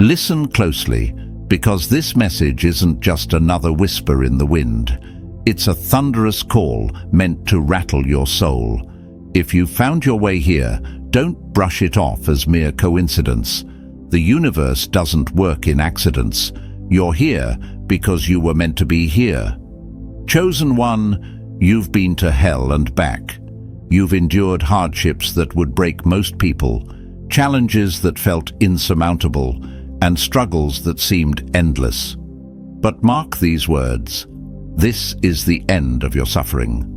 Listen closely, because this message isn't just another whisper in the wind. It's a thunderous call meant to rattle your soul. If you found your way here, don't brush it off as mere coincidence. The universe doesn't work in accidents. You're here because you were meant to be here. Chosen one, you've been to hell and back. You've endured hardships that would break most people, challenges that felt insurmountable, and struggles that seemed endless. But mark these words: this is the end of your suffering.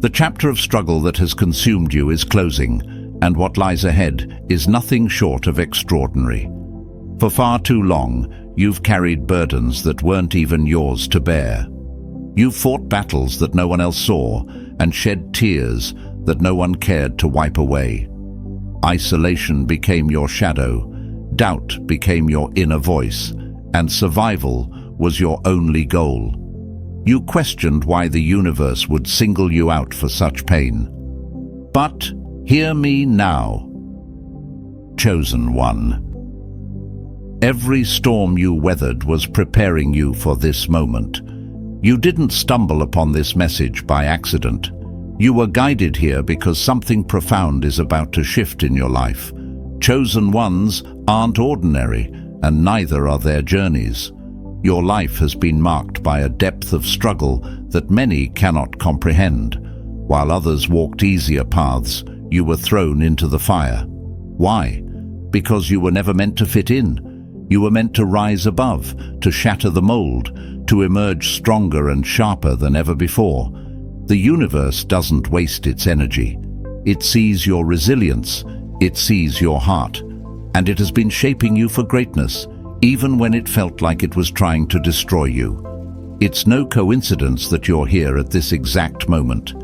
The chapter of struggle that has consumed you is closing, and what lies ahead is nothing short of extraordinary. For far too long, you've carried burdens that weren't even yours to bear. You've fought battles that no one else saw, and shed tears that no one cared to wipe away. Isolation became your shadow, doubt became your inner voice, and survival was your only goal. You questioned why the universe would single you out for such pain. But hear me now, chosen one. Every storm you weathered was preparing you for this moment. You didn't stumble upon this message by accident. You were guided here because something profound is about to shift in your life. Chosen ones aren't ordinary, and neither are their journeys. Your life has been marked by a depth of struggle that many cannot comprehend. While others walked easier paths, you were thrown into the fire. Why? Because you were never meant to fit in. You were meant to rise above, to shatter the mold, to emerge stronger and sharper than ever before. The universe doesn't waste its energy. It sees your resilience, it sees your heart, and it has been shaping you for greatness, even when it felt like it was trying to destroy you. It's no coincidence that you're here at this exact moment.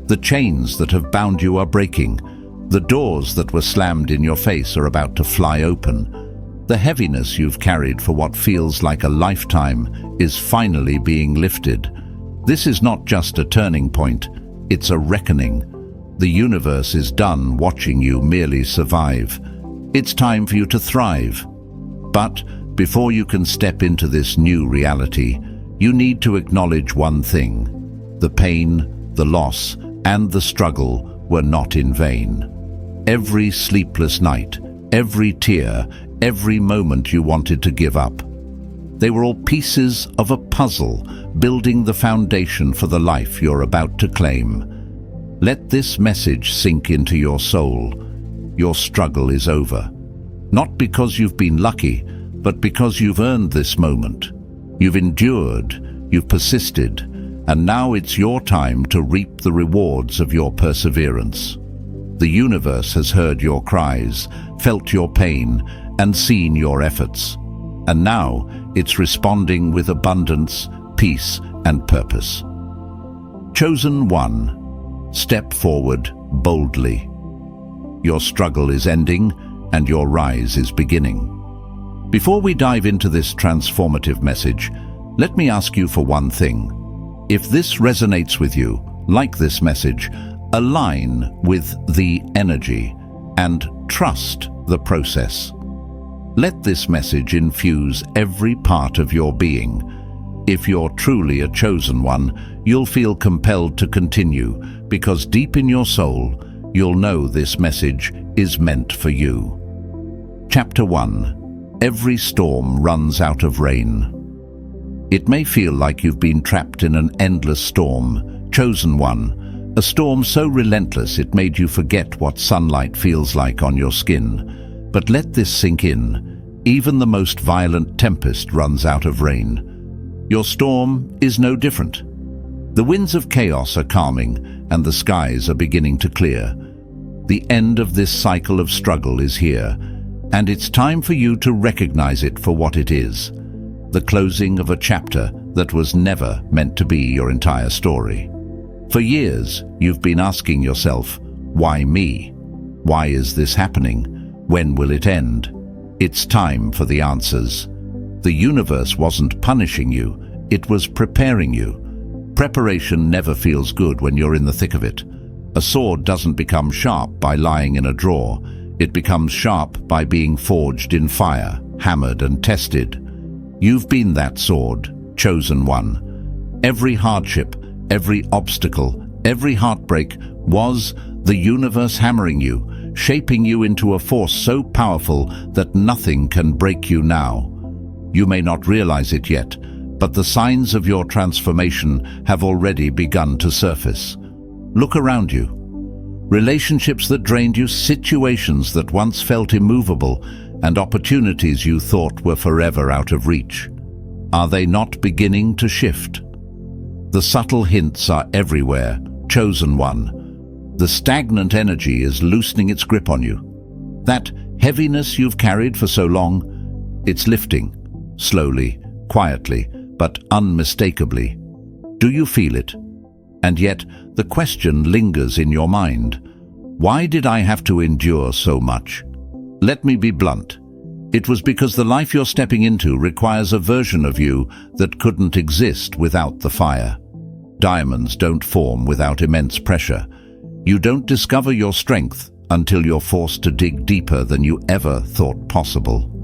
The chains that have bound you are breaking. The doors that were slammed in your face are about to fly open. The heaviness you've carried for what feels like a lifetime is finally being lifted. This is not just a turning point, it's a reckoning. The universe is done watching you merely survive. It's time for you to thrive. But before you can step into this new reality, you need to acknowledge one thing: the pain, the loss, and the struggle were not in vain. Every sleepless night, every tear, every moment you wanted to give up, they were all pieces of a puzzle building the foundation for the life you're about to claim. Let this message sink into your soul. Your struggle is over. Not because you've been lucky, but because you've earned this moment. You've endured, you've persisted, and now it's your time to reap the rewards of your perseverance. The universe has heard your cries, felt your pain, and seen your efforts. And now it's responding with abundance, peace, and purpose. Chosen one, step forward boldly. Your struggle is ending, and your rise is beginning. Before we dive into this transformative message, let me ask you for one thing. If this resonates with you, like this message, align with the energy and trust the process. Let this message infuse every part of your being. If you're truly a chosen one, you'll feel compelled to continue, because deep in your soul, you'll know this message is meant for you. Chapter 1. Every storm runs out of rain. It may feel like you've been trapped in an endless storm, chosen one, a storm so relentless it made you forget what sunlight feels like on your skin. But let this sink in. Even the most violent tempest runs out of rain. Your storm is no different. The winds of chaos are calming, and the skies are beginning to clear. The end of this cycle of struggle is here, and it's time for you to recognize it for what it is: the closing of a chapter that was never meant to be your entire story. For years, you've been asking yourself, why me? Why is this happening? When will it end? It's time for the answers. The universe wasn't punishing you, it was preparing you. Preparation never feels good when you're in the thick of it. A sword doesn't become sharp by lying in a drawer. It becomes sharp by being forged in fire. hammered and tested. You've been that sword, chosen one. Every hardship, every obstacle, every heartbreak was the universe hammering you, shaping you into a force so powerful that nothing can break you now. You may not realize it yet, but the signs of your transformation have already begun to surface. Look around you. Relationships that drained you, situations that once felt immovable, and opportunities you thought were forever out of reach. Are they not beginning to shift? The subtle hints are everywhere, chosen one. The stagnant energy is loosening its grip on you. That heaviness you've carried for so long, it's lifting, slowly, quietly, but unmistakably. Do you feel it? And yet, the question lingers in your mind. Why did I have to endure so much? Let me be blunt. It was because the life you're stepping into requires a version of you that couldn't exist without the fire. Diamonds don't form without immense pressure. You don't discover your strength until you're forced to dig deeper than you ever thought possible.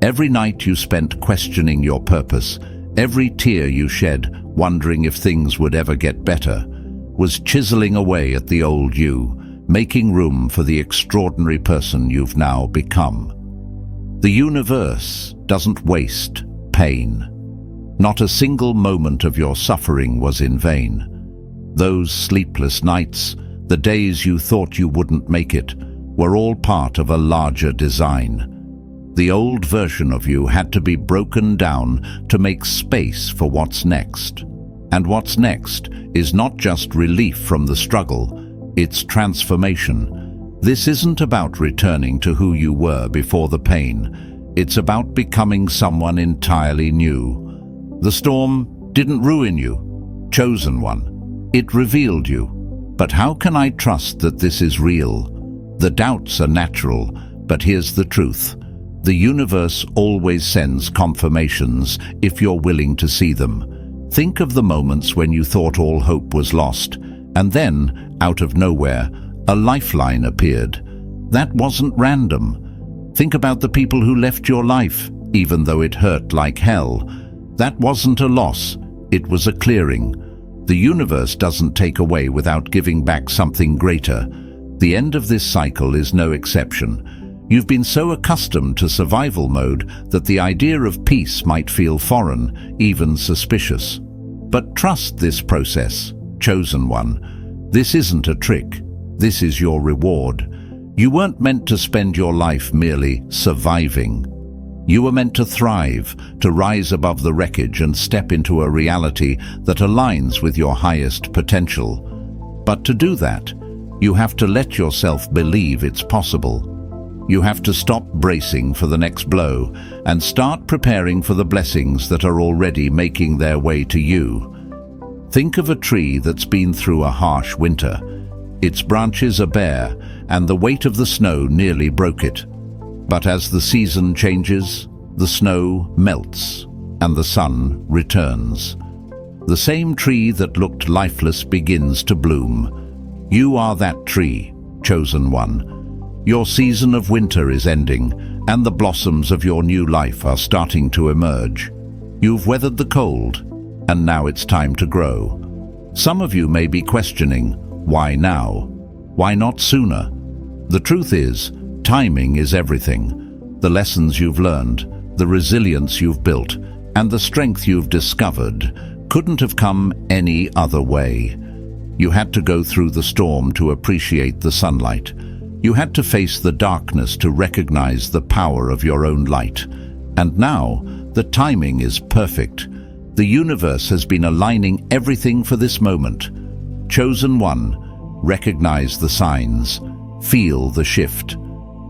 Every night you spent questioning your purpose, every tear you shed, wondering if things would ever get better, was chiseling away at the old you, making room for the extraordinary person you've now become. The universe doesn't waste pain. Not a single moment of your suffering was in vain. Those sleepless nights, the days you thought you wouldn't make it, were all part of a larger design. The old version of you had to be broken down to make space for what's next. And what's next is not just relief from the struggle, it's transformation. This isn't about returning to who you were before the pain. It's about becoming someone entirely new. The storm didn't ruin you, chosen one. It revealed you. But how can I trust that this is real? The doubts are natural, but here's the truth. The universe always sends confirmations if you're willing to see them. Think of the moments when you thought all hope was lost, and then, out of nowhere, a lifeline appeared. That wasn't random. Think about the people who left your life, even though it hurt like hell. That wasn't a loss, it was a clearing. The universe doesn't take away without giving back something greater. The end of this cycle is no exception. You've been so accustomed to survival mode that the idea of peace might feel foreign, even suspicious. But trust this process, chosen one. This isn't a trick. This is your reward. You weren't meant to spend your life merely surviving. You were meant to thrive, to rise above the wreckage and step into a reality that aligns with your highest potential. But to do that, you have to let yourself believe it's possible. You have to stop bracing for the next blow and start preparing for the blessings that are already making their way to you. Think of a tree that's been through a harsh winter. Its branches are bare, and the weight of the snow nearly broke it. But as the season changes, the snow melts, and the sun returns. The same tree that looked lifeless begins to bloom. You are that tree, chosen one. Your season of winter is ending, and the blossoms of your new life are starting to emerge. You've weathered the cold, and now it's time to grow. Some of you may be questioning, why now? Why not sooner? The truth is, timing is everything. The lessons you've learned, the resilience you've built, and the strength you've discovered couldn't have come any other way. You had to go through the storm to appreciate the sunlight. You had to face the darkness to recognize the power of your own light. And now, the timing is perfect. The universe has been aligning everything for this moment. Chosen one, recognize the signs, feel the shift.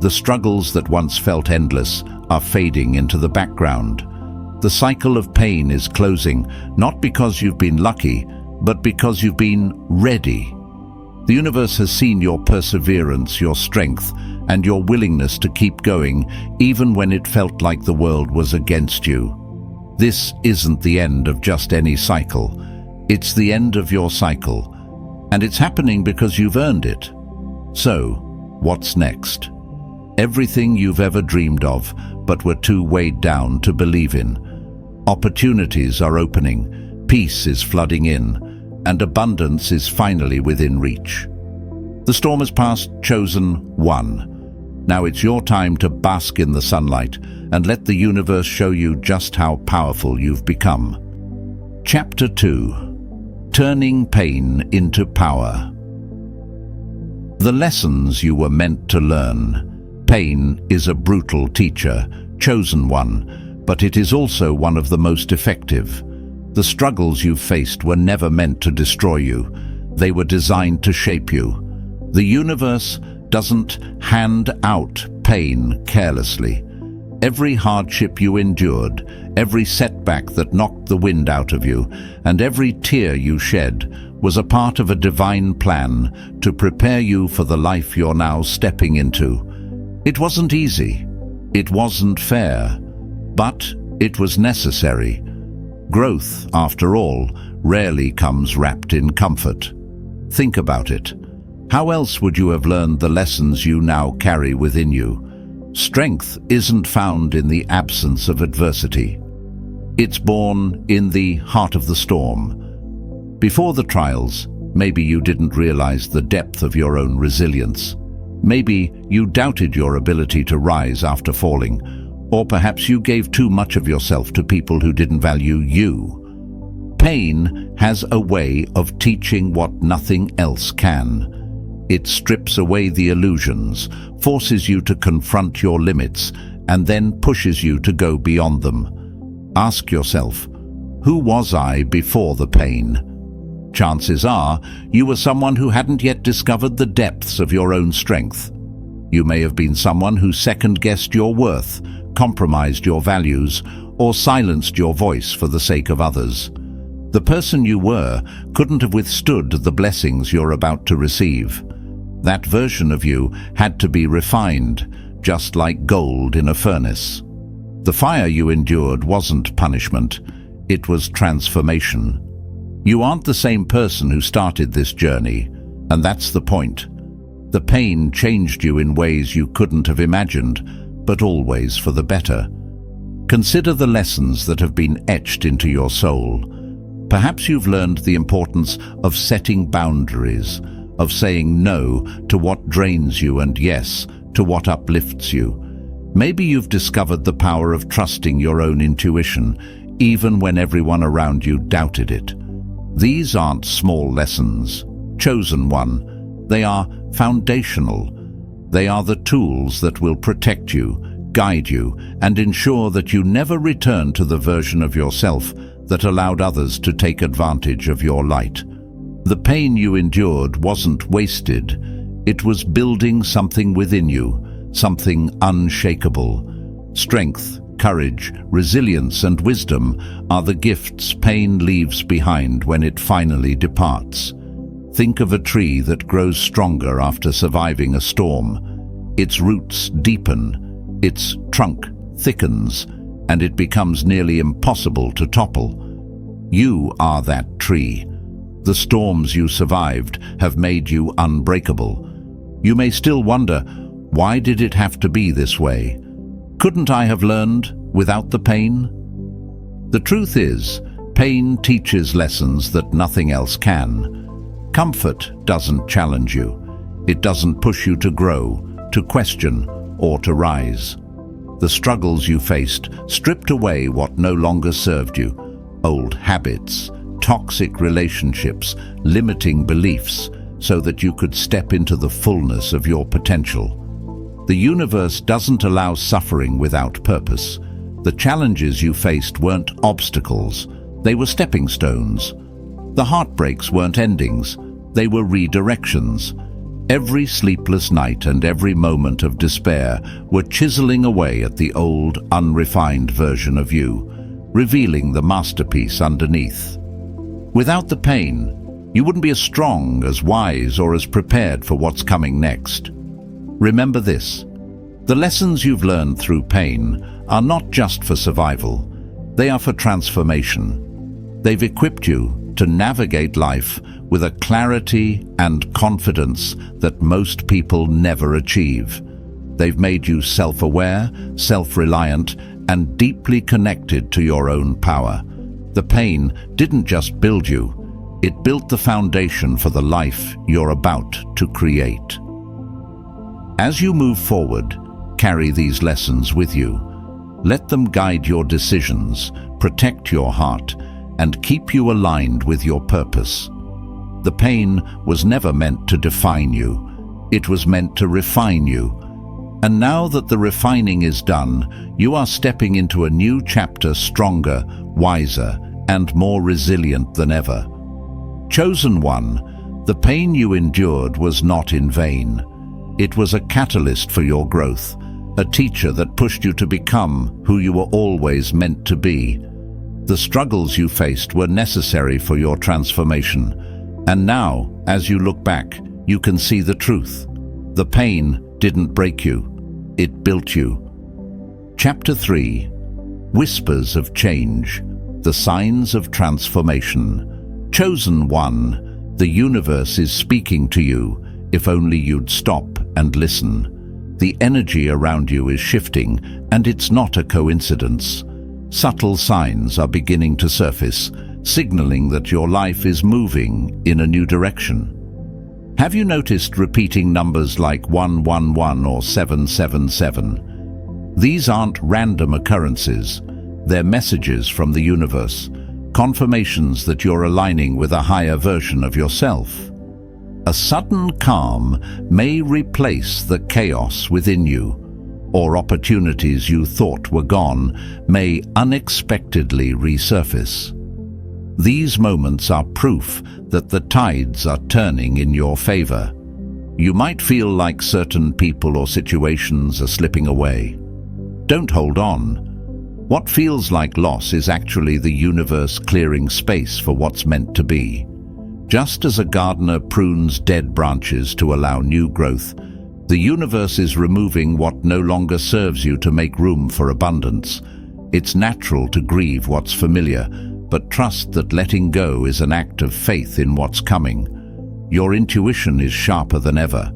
The struggles that once felt endless are fading into the background. The cycle of pain is closing, not because you've been lucky, but because you've been ready. The universe has seen your perseverance, your strength, and your willingness to keep going, even when it felt like the world was against you. This isn't the end of just any cycle. It's the end of your cycle. And it's happening because you've earned it. So, what's next? Everything you've ever dreamed of, but were too weighed down to believe in. Opportunities are opening, peace is flooding in, and abundance is finally within reach. The storm has passed, chosen one. Now it's your time to bask in the sunlight and let the universe show you just how powerful you've become. Chapter 2. Turning Pain into Power. The lessons you were meant to learn. Pain is a brutal teacher, chosen one, but it is also one of the most effective. The struggles you faced were never meant to destroy you. They were designed to shape you. The universe doesn't hand out pain carelessly. Every hardship you endured, every setback that knocked the wind out of you, and every tear you shed was a part of a divine plan to prepare you for the life you're now stepping into. It wasn't easy. It wasn't fair. But it was necessary. Growth, after all, rarely comes wrapped in comfort. Think about it. How else would you have learned the lessons you now carry within you? Strength isn't found in the absence of adversity. It's born in the heart of the storm. Before the trials, maybe you didn't realize the depth of your own resilience. Maybe you doubted your ability to rise after falling, or perhaps you gave too much of yourself to people who didn't value you. Pain has a way of teaching what nothing else can. It strips away the illusions, forces you to confront your limits, and then pushes you to go beyond them. Ask yourself, who was I before the pain? Chances are you were someone who hadn't yet discovered the depths of your own strength. You may have been someone who second-guessed your worth, compromised your values, or silenced your voice for the sake of others. The person you were couldn't have withstood the blessings you're about to receive. That version of you had to be refined, just like gold in a furnace. The fire you endured wasn't punishment, it was transformation. You aren't the same person who started this journey, and that's the point. The pain changed you in ways you couldn't have imagined, but always for the better. Consider the lessons that have been etched into your soul. Perhaps you've learned the importance of setting boundaries, of saying no to what drains you and yes to what uplifts you. Maybe you've discovered the power of trusting your own intuition, even when everyone around you doubted it. These aren't small lessons, chosen one. They are foundational. They are the tools that will protect you, guide you, and ensure that you never return to the version of yourself that allowed others to take advantage of your light. The pain you endured wasn't wasted. It was building something within you, something unshakable. Strength, courage, resilience, and wisdom are the gifts pain leaves behind when it finally departs. Think of a tree that grows stronger after surviving a storm. Its roots deepen, its trunk thickens, and it becomes nearly impossible to topple. You are that tree. The storms you survived have made you unbreakable. You may still wonder, why did it have to be this way? Couldn't I have learned without the pain? The truth is, pain teaches lessons that nothing else can. Comfort doesn't challenge you. It doesn't push you to grow, to question, or to rise. The struggles you faced stripped away what no longer served you. Old habits, toxic relationships, limiting beliefs, so that you could step into the fullness of your potential. The universe doesn't allow suffering without purpose. The challenges you faced weren't obstacles, they were stepping stones. The heartbreaks weren't endings, they were redirections. Every sleepless night and every moment of despair were chiseling away at the old, unrefined version of you, revealing the masterpiece underneath. Without the pain, you wouldn't be as strong, as wise, or as prepared for what's coming next. Remember this: the lessons you've learned through pain are not just for survival, they are for transformation. They've equipped you to navigate life with a clarity and confidence that most people never achieve. They've made you self-aware, self-reliant, and deeply connected to your own power. The pain didn't just build you, it built the foundation for the life you're about to create. As you move forward, carry these lessons with you. Let them guide your decisions, protect your heart, and keep you aligned with your purpose. The pain was never meant to define you. It was meant to refine you. And now that the refining is done, you are stepping into a new chapter stronger, wiser, and more resilient than ever. Chosen one, the pain you endured was not in vain. It was a catalyst for your growth, a teacher that pushed you to become who you were always meant to be. The struggles you faced were necessary for your transformation. And now, as you look back, you can see the truth. The pain didn't break you, it built you. Chapter 3. Whispers of Change. The Signs of Transformation. Chosen one, the universe is speaking to you, if only you'd stop and listen. The energy around you is shifting, and it's not a coincidence. Subtle signs are beginning to surface, signaling that your life is moving in a new direction. Have you noticed repeating numbers like 111 or 777? These aren't random occurrences. They're messages from the universe, confirmations that you're aligning with a higher version of yourself. A sudden calm may replace the chaos within you, or opportunities you thought were gone may unexpectedly resurface. These moments are proof that the tides are turning in your favor. You might feel like certain people or situations are slipping away. Don't hold on. What feels like loss is actually the universe clearing space for what's meant to be. Just as a gardener prunes dead branches to allow new growth, the universe is removing what no longer serves you to make room for abundance. It's natural to grieve what's familiar, but trust that letting go is an act of faith in what's coming. Your intuition is sharper than ever.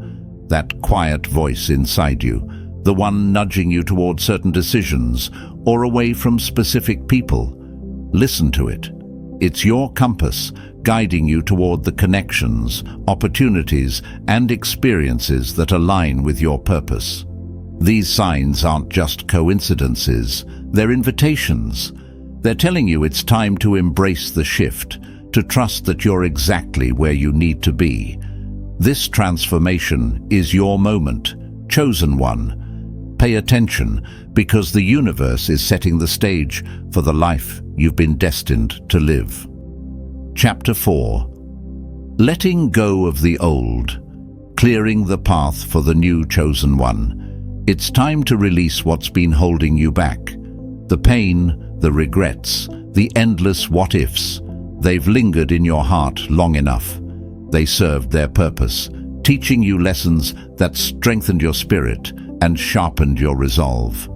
That quiet voice inside you, the one nudging you toward certain decisions or away from specific people. Listen to it. It's your compass, guiding you toward the connections, opportunities, and experiences that align with your purpose. These signs aren't just coincidences, they're invitations. They're telling you it's time to embrace the shift, to trust that you're exactly where you need to be. This transformation is your moment, chosen one. Pay attention, because the universe is setting the stage for the life you've been destined to live. Chapter 4. Letting go of the old, clearing the path for the new chosen one. It's time to release what's been holding you back. The pain, the regrets, the endless what-ifs, they've lingered in your heart long enough. They served their purpose, teaching you lessons that strengthened your spirit and sharpened your resolve.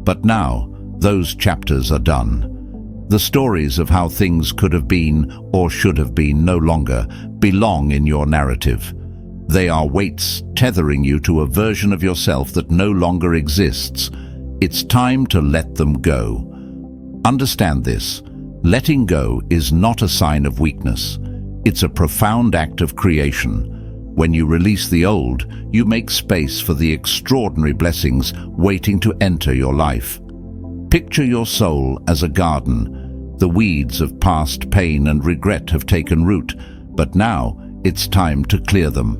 But now, those chapters are done. The stories of how things could have been or should have been no longer belong in your narrative. They are weights tethering you to a version of yourself that no longer exists. It's time to let them go. Understand this. Letting go is not a sign of weakness. It's a profound act of creation. When you release the old, you make space for the extraordinary blessings waiting to enter your life. Picture your soul as a garden. The weeds of past pain and regret have taken root, but now it's time to clear them.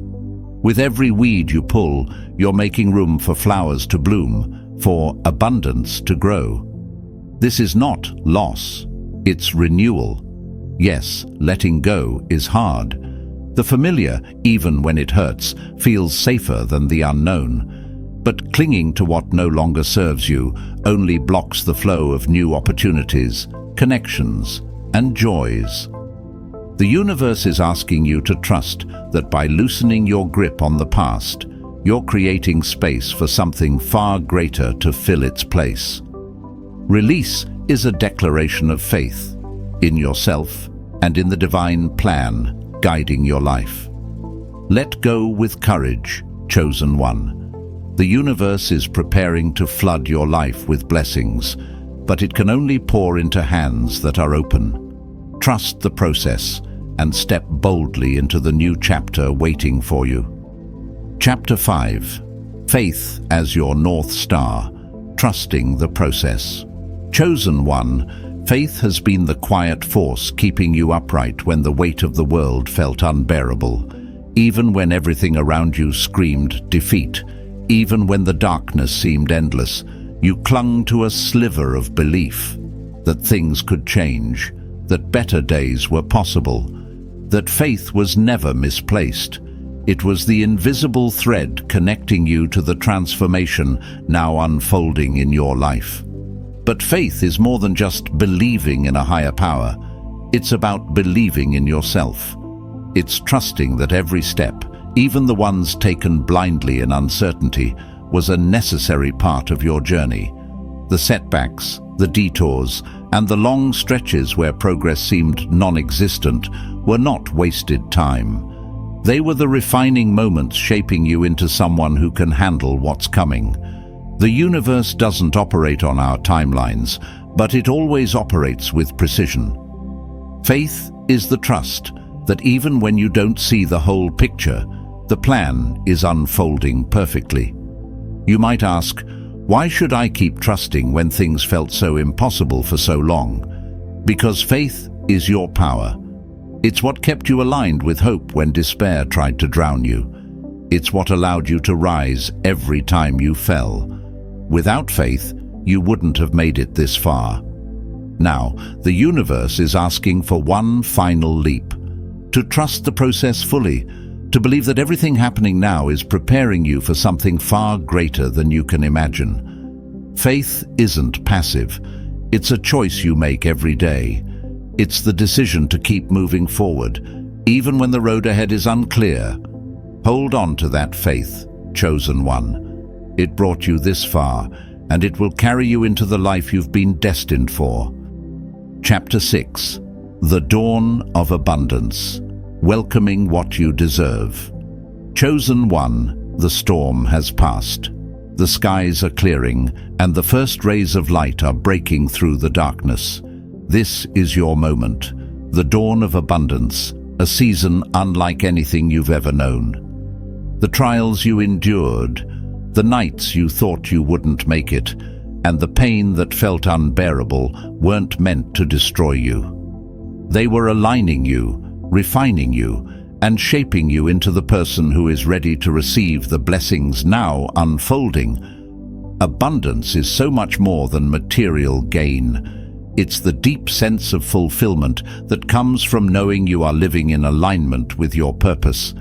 With every weed you pull, you're making room for flowers to bloom, for abundance to grow. This is not loss, it's renewal. Yes, letting go is hard. The familiar, even when it hurts, feels safer than the unknown. But clinging to what no longer serves you only blocks the flow of new opportunities, connections, and joys. The universe is asking you to trust that by loosening your grip on the past, you're creating space for something far greater to fill its place. Release is a declaration of faith in yourself and in the divine plan guiding your life. Let go with courage, chosen one. The universe is preparing to flood your life with blessings, but it can only pour into hands that are open. Trust the process and step boldly into the new chapter waiting for you. Chapter 5. Faith as your North Star, trusting the process. Chosen one, faith has been the quiet force keeping you upright when the weight of the world felt unbearable, even when everything around you screamed defeat, even when the darkness seemed endless. You clung to a sliver of belief that things could change, that better days were possible, that faith was never misplaced. It was the invisible thread connecting you to the transformation now unfolding in your life. But faith is more than just believing in a higher power. It's about believing in yourself. It's trusting that every step, even the ones taken blindly in uncertainty, was a necessary part of your journey. The setbacks, the detours, and the long stretches where progress seemed non-existent were not wasted time. They were the refining moments shaping you into someone who can handle what's coming. The universe doesn't operate on our timelines, but it always operates with precision. Faith is the trust that even when you don't see the whole picture, the plan is unfolding perfectly. You might ask, why should I keep trusting when things felt so impossible for so long? Because faith is your power. It's what kept you aligned with hope when despair tried to drown you. It's what allowed you to rise every time you fell. Without faith, you wouldn't have made it this far. Now, the universe is asking for one final leap. To trust the process fully, to believe that everything happening now is preparing you for something far greater than you can imagine. Faith isn't passive. It's a choice you make every day. It's the decision to keep moving forward, even when the road ahead is unclear. Hold on to that faith, chosen one. It brought you this far, and it will carry you into the life you've been destined for. Chapter 6. The Dawn of Abundance. Welcoming what you deserve. Chosen one, the storm has passed. The skies are clearing, and the first rays of light are breaking through the darkness. This is your moment, the dawn of abundance, a season unlike anything you've ever known. The trials you endured, the nights you thought you wouldn't make it, and the pain that felt unbearable weren't meant to destroy you. They were aligning you, refining you, and shaping you into the person who is ready to receive the blessings now unfolding. Abundance is so much more than material gain. It's the deep sense of fulfillment that comes from knowing you are living in alignment with your purpose.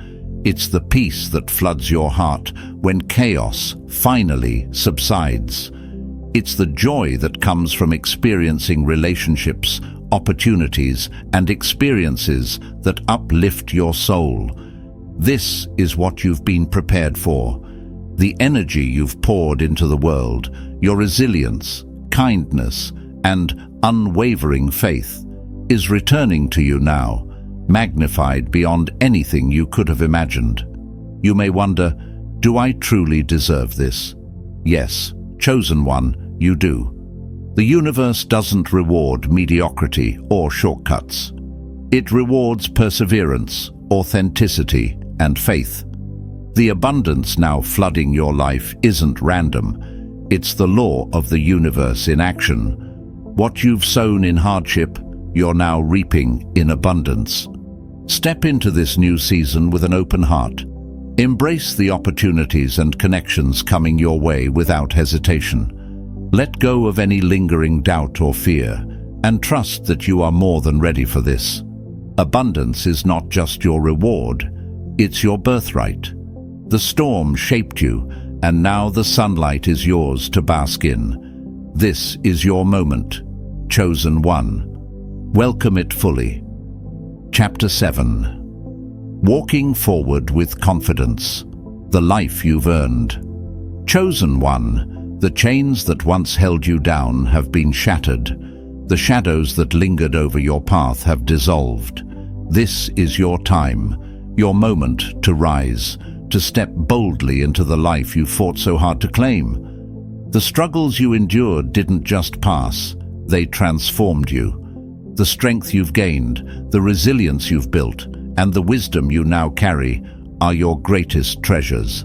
It's the peace that floods your heart when chaos finally subsides. It's the joy that comes from experiencing relationships, opportunities, and experiences that uplift your soul. This is what you've been prepared for. The energy you've poured into the world, your resilience, kindness, and unwavering faith is returning to you now, magnified beyond anything you could have imagined. You may wonder, do I truly deserve this? Yes, chosen one, you do. The universe doesn't reward mediocrity or shortcuts. It rewards perseverance, authenticity, and faith. The abundance now flooding your life isn't random. It's the law of the universe in action. What you've sown in hardship, you're now reaping in abundance. Step into this new season with an open heart. Embrace the opportunities and connections coming your way without hesitation. Let go of any lingering doubt or fear, and trust that you are more than ready for this. Abundance is not just your reward, it's your birthright. The storm shaped you, and now the sunlight is yours to bask in. This is your moment, chosen one. Welcome it fully. Chapter 7. Walking forward with confidence. The life you've earned. Chosen one, the chains that once held you down have been shattered. The shadows that lingered over your path have dissolved. This is your time, your moment to rise, to step boldly into the life you fought so hard to claim. The struggles you endured didn't just pass, they transformed you. The strength you've gained, the resilience you've built, and the wisdom you now carry are your greatest treasures.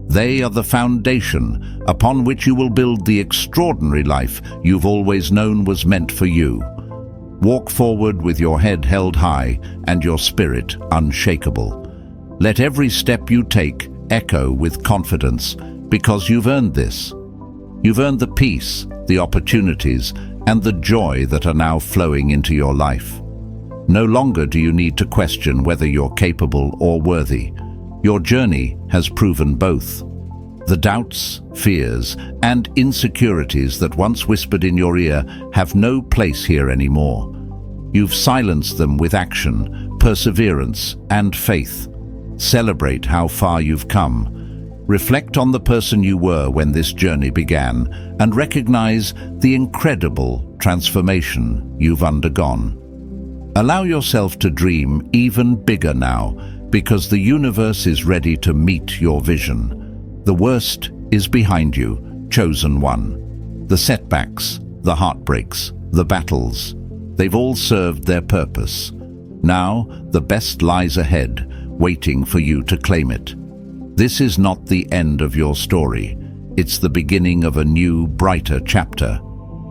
They are the foundation upon which you will build the extraordinary life you've always known was meant for you. Walk forward with your head held high and your spirit unshakable. Let every step you take echo with confidence, because you've earned this. You've earned the peace, the opportunities, and the joy that are now flowing into your life. No longer do you need to question whether you're capable or worthy. Your journey has proven both. The doubts, fears, and insecurities that once whispered in your ear have no place here anymore. You've silenced them with action, perseverance, and faith. Celebrate how far you've come. Reflect on the person you were when this journey began and recognize the incredible transformation you've undergone. Allow yourself to dream even bigger now, because the universe is ready to meet your vision. The worst is behind you, chosen one. The setbacks, the heartbreaks, the battles, they've all served their purpose. Now, the best lies ahead, waiting for you to claim it. This is not the end of your story. It's the beginning of a new, brighter chapter.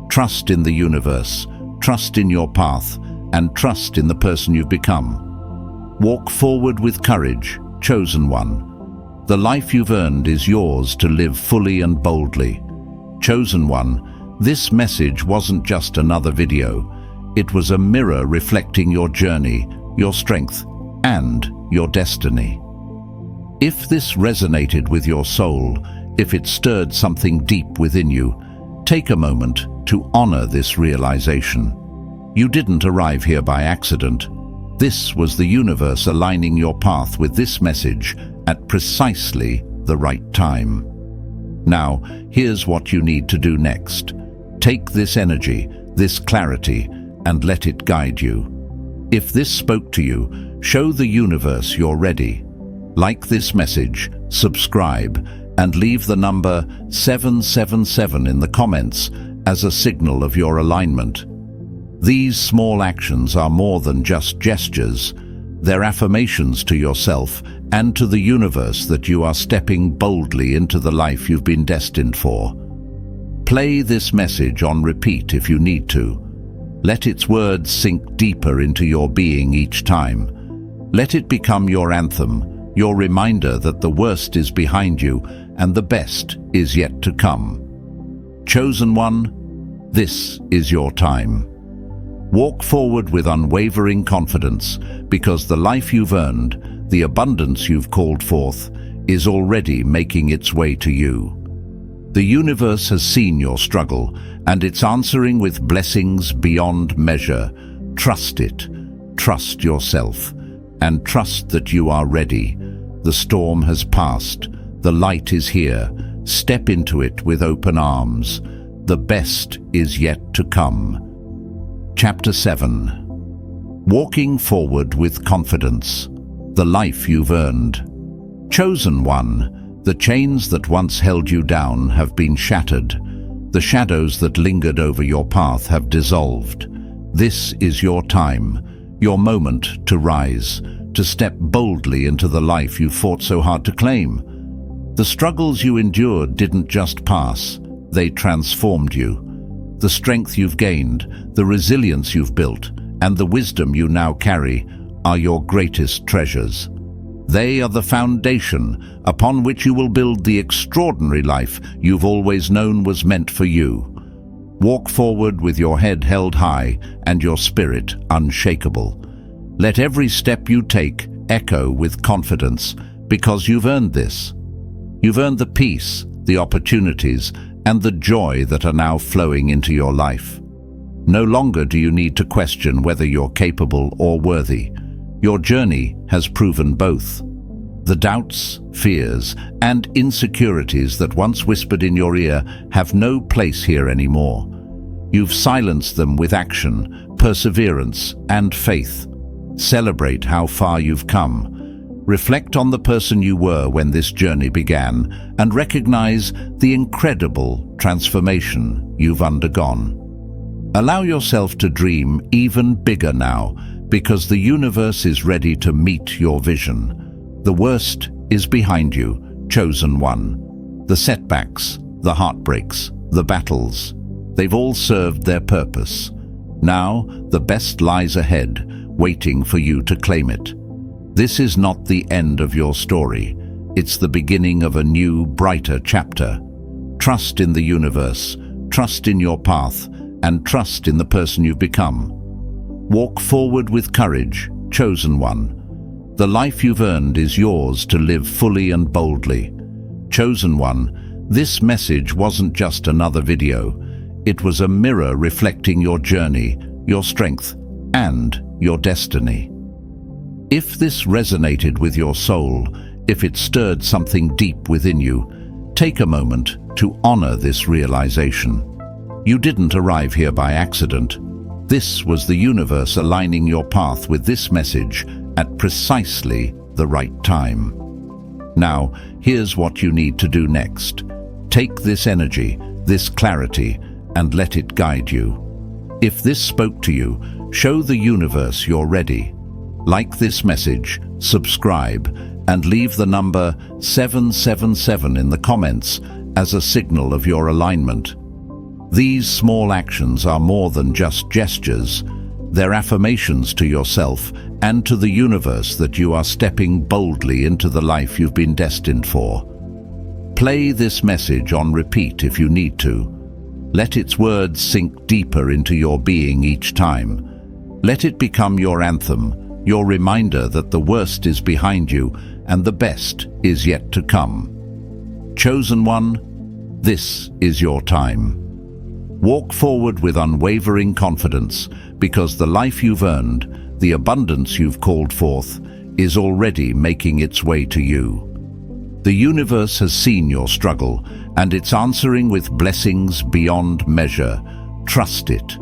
Trust in the universe, trust in your path, and trust in the person you've become. Walk forward with courage, chosen one. The life you've earned is yours to live fully and boldly. Chosen one, this message wasn't just another video. It was a mirror reflecting your journey, your strength, and your destiny. If this resonated with your soul, if it stirred something deep within you, take a moment to honor this realization. You didn't arrive here by accident. This was the universe aligning your path with this message at precisely the right time. Now, here's what you need to do next. Take this energy, this clarity, and let it guide you. If this spoke to you, show the universe you're ready. Like this message, subscribe, and leave the number 777 in the comments as a signal of your alignment. These small actions are more than just gestures. They're affirmations to yourself and to the universe that you are stepping boldly into the life you've been destined for. Play this message on repeat if you need to. Let its words sink deeper into your being each time. Let it become your anthem, your reminder that the worst is behind you and the best is yet to come. Chosen one, this is your time. Walk forward with unwavering confidence, because the life you've earned, the abundance you've called forth, is already making its way to you. The universe has seen your struggle, and it's answering with blessings beyond measure. Trust it, trust yourself, and trust that you are ready. The storm has passed, the light is here. Step into it with open arms. The best is yet to come. Chapter 7. Walking forward with confidence. The life you've earned. Chosen one, the chains that once held you down have been shattered. The shadows that lingered over your path have dissolved. This is your time, your moment to rise, to step boldly into the life you fought so hard to claim. The struggles you endured didn't just pass, they transformed you. The strength you've gained, the resilience you've built, and the wisdom you now carry are your greatest treasures. They are the foundation upon which you will build the extraordinary life you've always known was meant for you. Walk forward with your head held high and your spirit unshakable. Let every step you take echo with confidence, because you've earned this. You've earned the peace, the opportunities, and the joy that are now flowing into your life. No longer do you need to question whether you're capable or worthy. Your journey has proven both. The doubts, fears, and insecurities that once whispered in your ear have no place here anymore. You've silenced them with action, perseverance, and faith. Celebrate how far you've come. Reflect on the person you were when this journey began and recognize the incredible transformation you've undergone. Allow yourself to dream even bigger now, because the universe is ready to meet your vision. The worst is behind you, chosen one. The setbacks, the heartbreaks, the battles, they've all served their purpose. Now, the best lies ahead, waiting for you to claim it. This is not the end of your story. It's the beginning of a new, brighter chapter. Trust in the universe, trust in your path, and trust in the person you've become. Walk forward with courage, chosen one. The life you've earned is yours to live fully and boldly. Chosen one, this message wasn't just another video. It was a mirror reflecting your journey, your strength, and your destiny. If this resonated with your soul, if it stirred something deep within you, take a moment to honor this realization. You didn't arrive here by accident. This was the universe aligning your path with this message at precisely the right time. Now, here's what you need to do next. Take this energy, this clarity, and let it guide you. If this spoke to you, show the universe you're ready. Like this message, subscribe, and leave the number 777 in the comments as a signal of your alignment. These small actions are more than just gestures. They're affirmations to yourself and to the universe that you are stepping boldly into the life you've been destined for. Play this message on repeat if you need to. Let its words sink deeper into your being each time. Let it become your anthem, your reminder that the worst is behind you and the best is yet to come. Chosen one, this is your time. Walk forward with unwavering confidence, because the life you've earned, the abundance you've called forth, is already making its way to you. The universe has seen your struggle, and it's answering with blessings beyond measure. Trust it,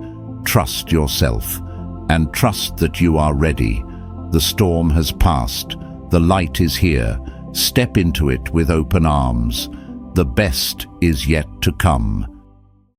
trust yourself, and trust that you are ready. The storm has passed, the light is here. Step into it with open arms. The best is yet to come.